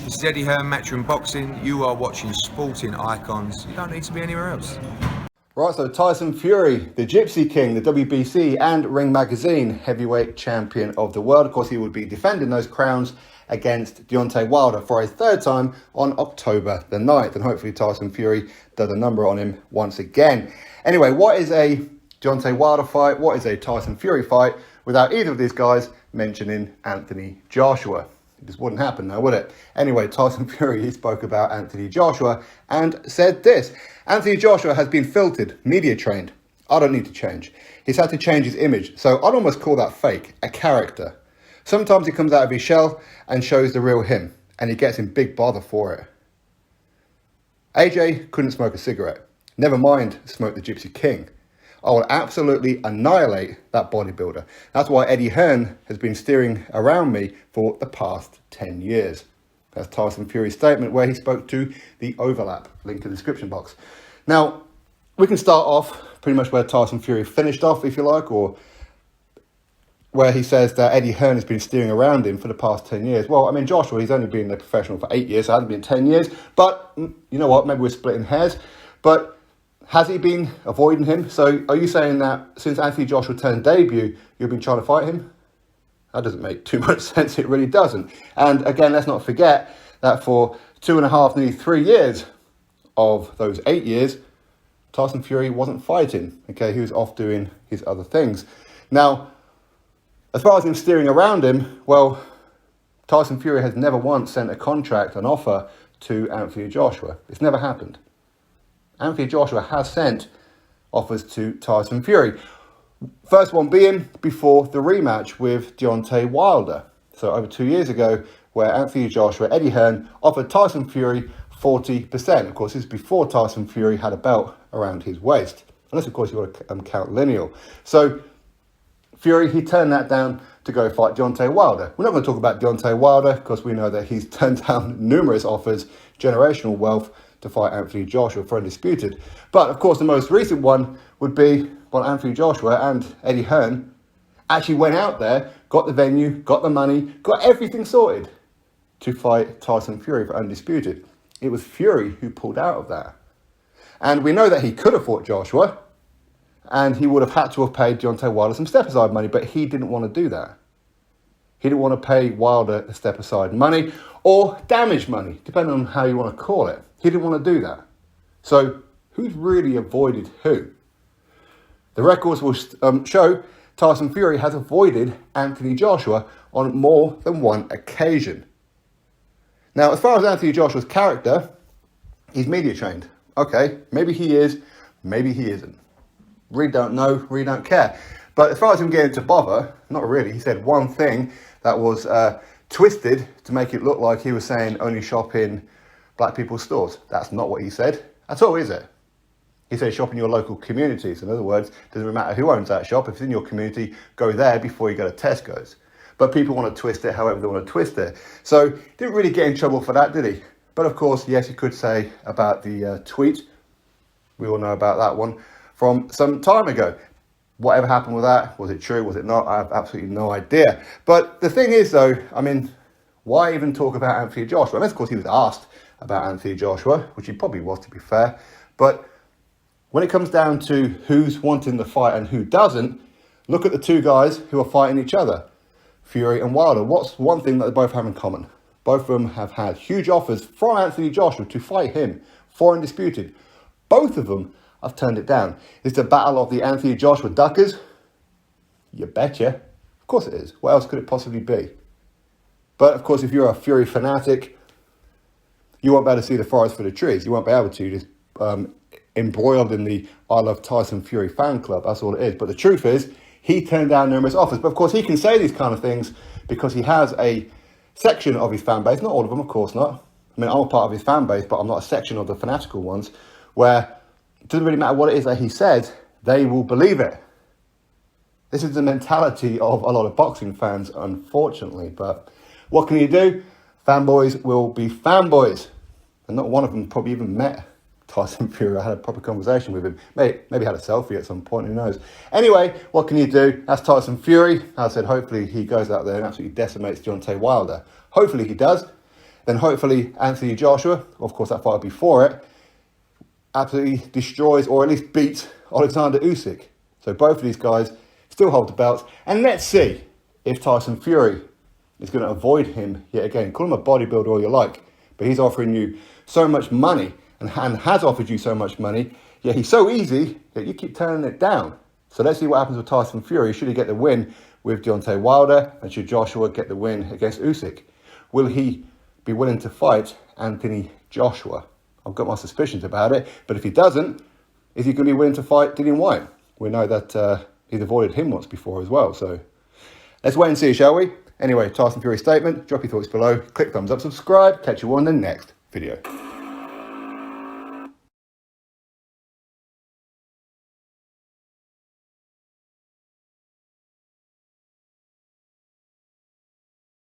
This is Eddie Hearn, Matchroom Boxing. You are watching Sporting Icons. You don't need to be anywhere else. Right, so Tyson Fury, the Gypsy King, the WBC and Ring Magazine heavyweight champion of the world. Of course, he would be defending those crowns against Deontay Wilder for a third time on October the 9th. And hopefully Tyson Fury does a number on him once again. Anyway, what is a Deontay Wilder fight? What is a Tyson Fury fight without either of these guys mentioning Anthony Joshua? It just wouldn't happen now, would it? Anyway, Tyson Fury, he spoke about Anthony Joshua and said this. Anthony Joshua has been filtered, media trained. I don't need to change. He's had to change his image. So I'd almost call that fake, a character. Sometimes he comes out of his shell and shows the real him, and he gets in big bother for it. AJ couldn't smoke a cigarette. Never mind smoke the Gypsy King. I will absolutely annihilate that bodybuilder. That's why Eddie Hearn has been steering around me for the past 10 years. That's Tyson Fury's statement where he spoke to the overlap. Link in the description box. Now, we can start off pretty much where Tyson Fury finished off, if you like, or where he says that Eddie Hearn has been steering around him for the past 10 years. Well, I mean, Joshua, he's only been a professional for 8 years, so it hasn't been 10 years. But, you know what, maybe we're splitting hairs. But has he been avoiding him? So are you saying that since Anthony Joshua turned debut, you've been trying to fight him? That doesn't make too much sense. It really doesn't. And again, let's not forget that for 2.5, nearly 3 years of those 8 years, Tyson Fury wasn't fighting. Okay, he was off doing his other things. Now, as far as him steering around him, well, Tyson Fury has never once sent a contract, an offer to Anthony Joshua. It's never happened. Anthony Joshua has sent offers to Tyson Fury. First one being before the rematch with Deontay Wilder. So over 2 years ago, where Anthony Joshua, Eddie Hearn, offered Tyson Fury 40%. Of course, this is before Tyson Fury had a belt around his waist. Unless, of course, you want to count lineal. So Fury, he turned that down to go fight Deontay Wilder. We're not going to talk about Deontay Wilder because we know that he's turned down numerous offers, generational wealth, to fight Anthony Joshua for undisputed. But, of course, the most recent one would be, well, Anthony Joshua and Eddie Hearn actually went out there, got the venue, got the money, got everything sorted to fight Tyson Fury for undisputed. It was Fury who pulled out of that. And we know that he could have fought Joshua, and he would have had to have paid Deontay Wilder some step-aside money, but he didn't want to do that. He didn't want to pay Wilder the step-aside money, or damage money, depending on how you want to call it. He didn't want to do that. So, who's really avoided who? The records will show Tyson Fury has avoided Anthony Joshua on more than one occasion. Now, as far as Anthony Joshua's character, he's media trained. Okay, maybe he is, maybe he isn't. Really don't know, really don't care. But as far as him getting to bother, not really. He said one thing that was twisted to make it look like he was saying only shop in black people's stores. That's not what he said at all, is it? He said shop in your local communities. In other words, it doesn't really matter who owns that shop. If it's in your community, go there before you go to Tesco's. But people want to twist it however they want to twist it. So didn't really get in trouble for that, did he? But of course, yes, he could say about the tweet. We all know about that one from some time ago. Whatever happened with that, was it true, was it not? I have absolutely no idea. But the thing is, though, I mean, why even talk about Anthony Joshua? Unless, of course, he was asked about Anthony Joshua, which he probably was, to be fair. But when it comes down to who's wanting the fight and who doesn't, look at the two guys who are fighting each other, Fury and Wilder. What's one thing that they both have in common? Both of them have had huge offers from Anthony Joshua to fight him for undisputed. Both of them have turned it down. It's the battle of the Anthony Joshua Duckers. You betcha. Of course it is. What else could it possibly be? But of course, if you're a Fury fanatic, you won't be able to see the forest for the trees. You won't be able to. Just embroiled in the I Love Tyson Fury fan club. That's all it is. But the truth is, he turned down numerous offers. But of course, he can say these kind of things because he has a section of his fan base. Not all of them, of course not. I mean, I'm a part of his fan base, but I'm not a section of the fanatical ones where it doesn't really matter what it is that he says, they will believe it. This is the mentality of a lot of boxing fans, unfortunately. But what can you do? Fanboys will be fanboys. And not one of them probably even met Tyson Fury. I had a proper conversation with him. Maybe had a selfie at some point, who knows. Anyway, what can you do? That's Tyson Fury. As I said, hopefully he goes out there and absolutely decimates Deontay Wilder. Hopefully he does. then hopefully Anthony Joshua, of course that fight will be for it, absolutely destroys or at least beats Alexander Usyk. So both of these guys still hold the belts. And let's see if Tyson Fury is going to avoid him yet again. Call him a bodybuilder all you like, but he's offering you so much money and has offered you so much money, yet he's so easy that you keep turning it down. So let's see what happens with Tyson Fury. Should he get the win with Deontay Wilder, and should Joshua get the win against Usyk? Will he be willing to fight Anthony Joshua? I've got my suspicions about it, but if he doesn't, is he going to be willing to fight Dillian Whyte? We know that he's avoided him once before as well, so let's wait and see, shall we? Anyway, Tyson Fury's statement, drop your thoughts below, click thumbs up, subscribe, catch you on the next video.